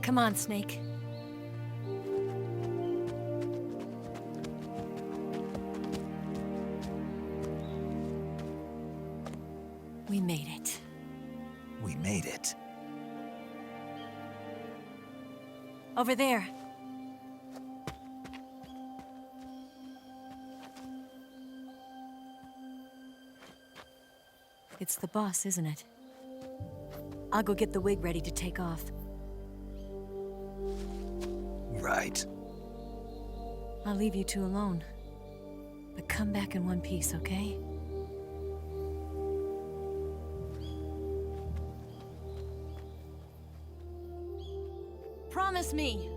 Come on, Snake. We made it. We made it. Over there. It's the boss, isn't it? I'll go get the wig ready to take off. Right. I'll leave you two alone. But come back in one piece, okay? Promise me!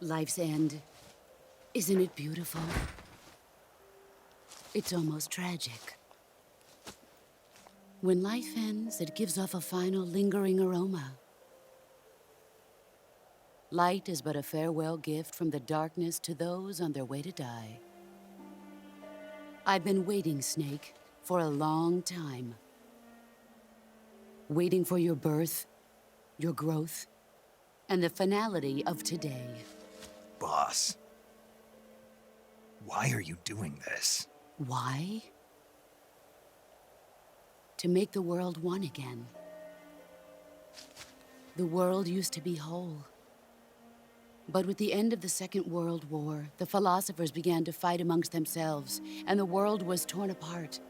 Life's end. Isn't it beautiful? It's almost tragic. When life ends, it gives off a final lingering aroma. Light is but a farewell gift from the darkness to those on their way to die. I've been waiting, Snake, for a long time. Waiting for your birth, your growth, and the finality of today. Boss. Why are you doing this? Why? To make the world one again. The world used to be whole. But with the end of the Second World War, the philosophers began to fight amongst themselves, and the world was torn apart.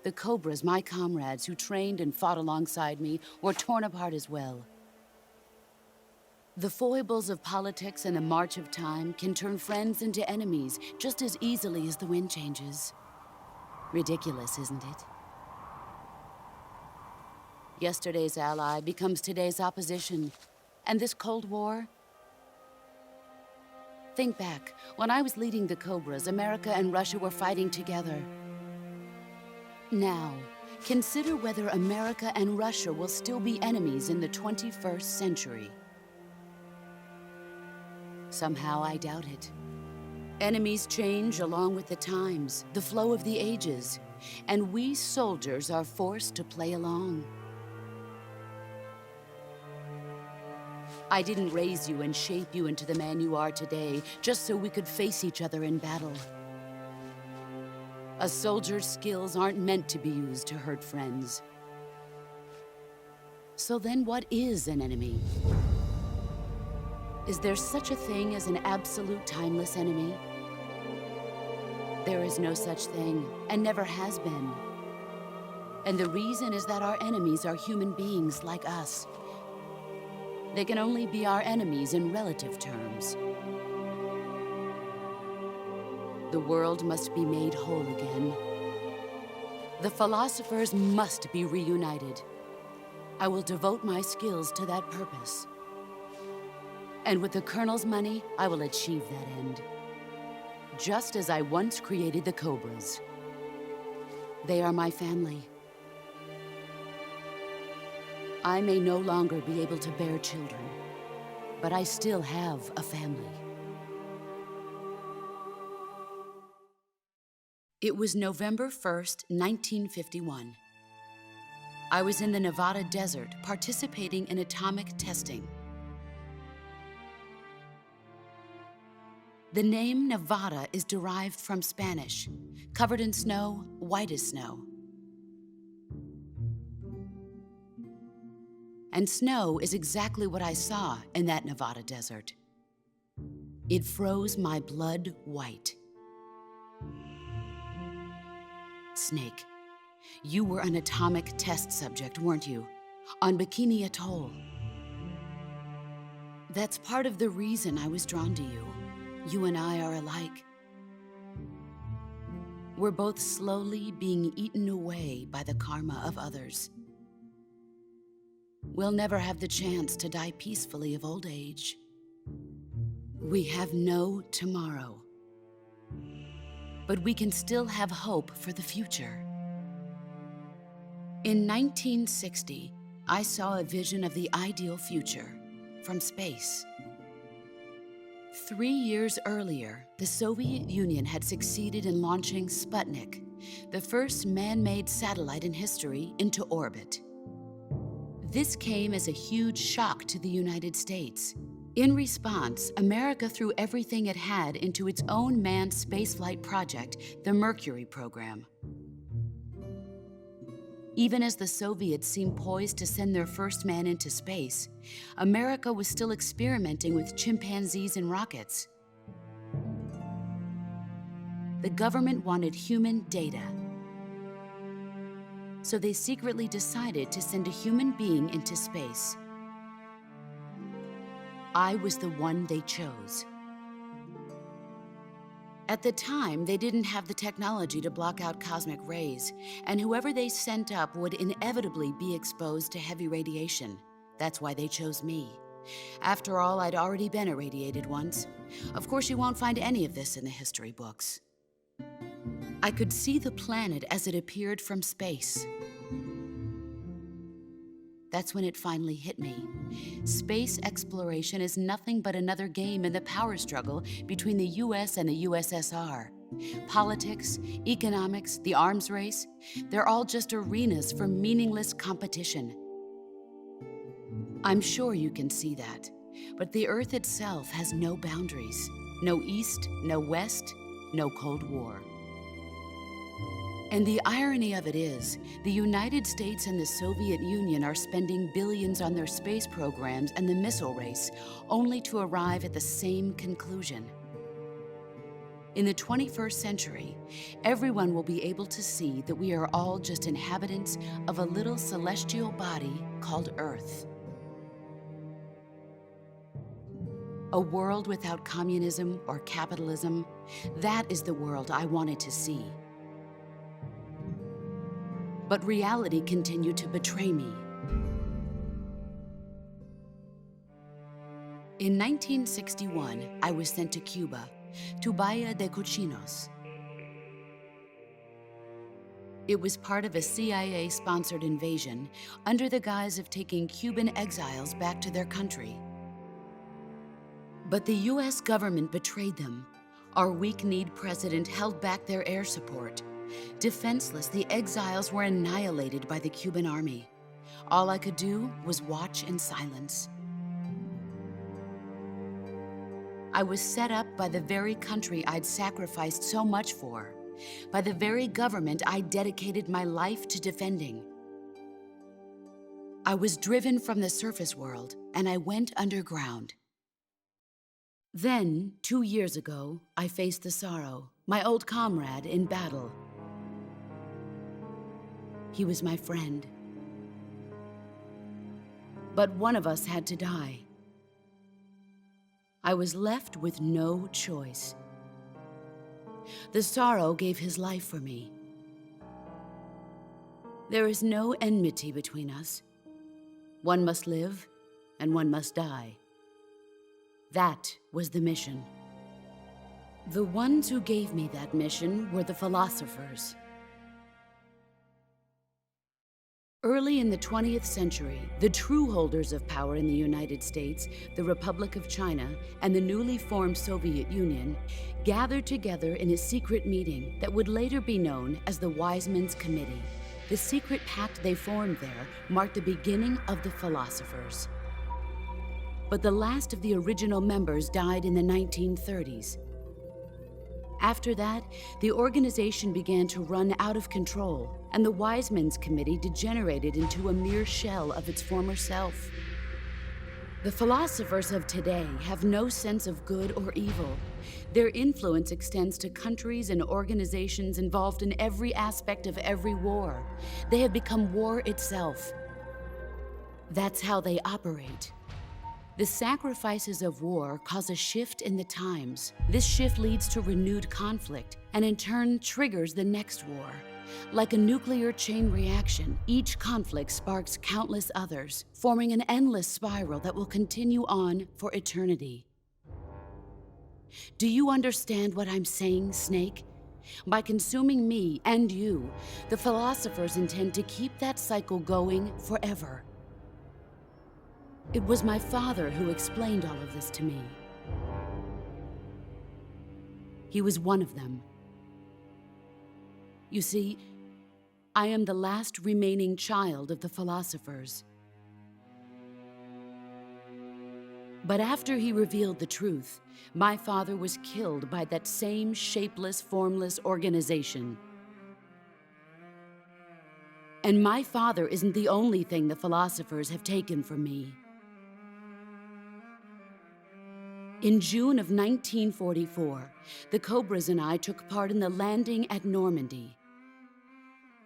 The Cobras, my comrades who trained and fought alongside me, were torn apart as well. The foibles of politics and the march of time can turn friends into enemies just as easily as the wind changes. Ridiculous, isn't it? Yesterday's ally becomes today's opposition. And this Cold War? Think back. When I was leading the Cobras, America and Russia were fighting together. Now, consider whether America and Russia will still be enemies in the 21st century. Somehow I doubt it. Enemies change along with the times, the flow of the ages, and we soldiers are forced to play along. I didn't raise you and shape you into the man you are today just so we could face each other in battle. A soldier's skills aren't meant to be used to hurt friends. So then what is an enemy? Is there such a thing as an absolute timeless enemy? There is no such thing, and never has been. And the reason is that our enemies are human beings like us. They can only be our enemies in relative terms. The world must be made whole again. The philosophers must be reunited. I will devote my skills to that purpose. And with the Colonel's money, I will achieve that end. Just as I once created the Cobras. They are my family. I may no longer be able to bear children, but I still have a family. It was November 1st, 1951. I was in the Nevada desert participating in atomic testing. The name Nevada is derived from Spanish, covered in snow, white as snow. And snow is exactly what I saw in that Nevada desert. It froze my blood white. Snake, you were an atomic test subject, weren't you? On Bikini Atoll. That's part of the reason I was drawn to you. You and I are alike. We're both slowly being eaten away by the karma of others. We'll never have the chance to die peacefully of old age. We have no tomorrow. But we can still have hope for the future. In 1960, I saw a vision of the ideal future from space. 3 years earlier, the Soviet Union had succeeded in launching Sputnik, the first man-made satellite in history, into orbit. This came as a huge shock to the United States. In response, America threw everything it had into its own manned spaceflight project, the Mercury program. Even as the Soviets seemed poised to send their first man into space, America was still experimenting with chimpanzees and rockets. The government wanted human data. So they secretly decided to send a human being into space. I was the one they chose. At the time, they didn't have the technology to block out cosmic rays, and whoever they sent up would inevitably be exposed to heavy radiation. That's why they chose me. After all, I'd already been irradiated once. Of course, you won't find any of this in the history books. I could see the planet as it appeared from space. That's when it finally hit me. Space exploration is nothing but another game in the power struggle between the US and the USSR. Politics, economics, the arms race, they're all just arenas for meaningless competition. I'm sure you can see that, but the Earth itself has no boundaries. No East, no West, no Cold War. And the irony of it is, the United States and the Soviet Union are spending billions on their space programs and the missile race, only to arrive at the same conclusion. In the 21st century, everyone will be able to see that we are all just inhabitants of a little celestial body called Earth. A world without communism or capitalism, that is the world I wanted to see. But reality continued to betray me. In 1961, I was sent to Cuba, to Bahia de Cochinos. It was part of a CIA-sponsored invasion under the guise of taking Cuban exiles back to their country. But the US government betrayed them. Our weak-kneed president held back their air support. Defenseless, the exiles were annihilated by the Cuban army. All I could do was watch in silence. I was set up by the very country I'd sacrificed so much for, by the very government I dedicated my life to defending. I was driven from the surface world, and I went underground. Then, 2 years ago, I faced the Sorrow, my old comrade in battle. He was my friend. But one of us had to die. I was left with no choice. The Sorrow gave his life for me. There is no enmity between us. One must live, and one must die. That was the mission. The ones who gave me that mission were the philosophers. Early in the 20th century, the true holders of power in the United States, the Republic of China, and the newly formed Soviet Union gathered together in a secret meeting that would later be known as the Wise Men's Committee. The secret pact they formed there marked the beginning of the philosophers. But the last of the original members died in the 1930s. After that, the organization began to run out of control, and the Wise Men's Committee degenerated into a mere shell of its former self. The philosophers of today have no sense of good or evil. Their influence extends to countries and organizations involved in every aspect of every war. They have become war itself. That's how they operate. The sacrifices of war cause a shift in the times. This shift leads to renewed conflict, and in turn triggers the next war. Like a nuclear chain reaction, each conflict sparks countless others, forming an endless spiral that will continue on for eternity. Do you understand what I'm saying, Snake? By consuming me and you, the philosophers intend to keep that cycle going forever. It was my father who explained all of this to me. He was one of them. You see, I am the last remaining child of the philosophers. But after he revealed the truth, my father was killed by that same shapeless, formless organization. And my father isn't the only thing the philosophers have taken from me. In June of 1944, the Cobras and I took part in the landing at Normandy.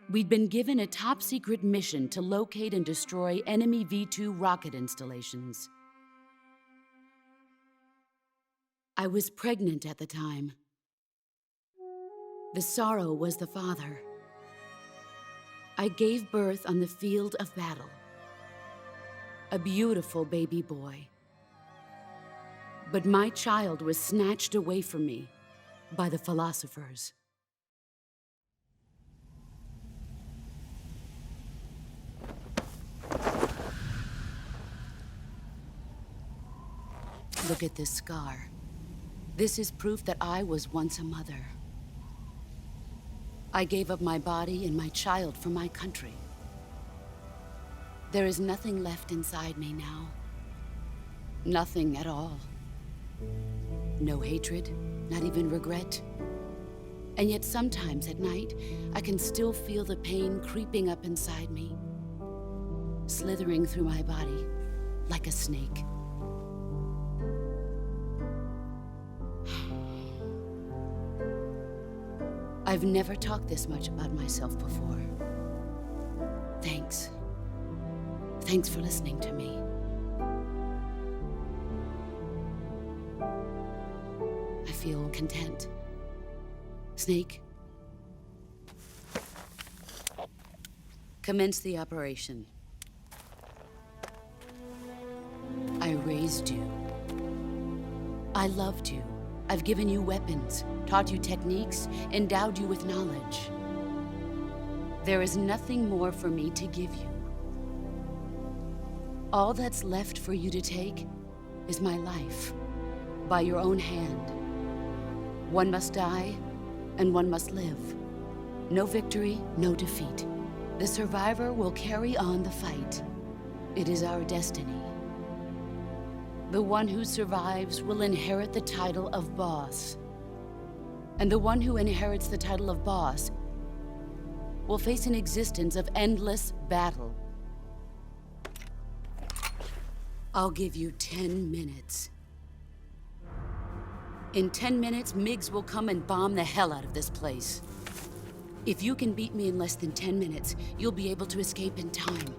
We'd been given a top-secret mission to locate and destroy enemy V-2 rocket installations. I was pregnant at the time. The sorrow was the father. I gave birth on the field of battle. A beautiful baby boy. But my child was snatched away from me by the philosophers. Look at this scar. This is proof that I was once a mother. I gave up my body and my child for my country. There is nothing left inside me now. Nothing at all. No hatred, not even regret. And yet sometimes at night, I can still feel the pain creeping up inside me, slithering through my body like a snake. I've never talked this much about myself before. Thanks. Thanks for listening to me. I feel content. Snake, commence the operation. I raised you. I loved you. I've given you weapons, taught you techniques, endowed you with knowledge. There is nothing more for me to give you. All that's left for you to take is my life, by your own hand. One must die, and one must live. No victory, no defeat. The survivor will carry on the fight. It is our destiny. The one who survives will inherit the title of boss. And the one who inherits the title of boss will face an existence of endless battle. I'll give you 10 minutes. In 10 minutes, MiGs will come and bomb the hell out of this place. If you can beat me in less than 10 minutes, you'll be able to escape in time.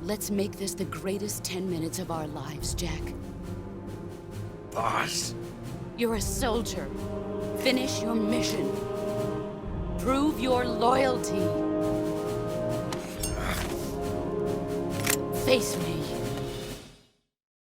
Let's make this the greatest 10 minutes of our lives, Jack. Boss? You're a soldier. Finish your mission. Prove your loyalty. Face me.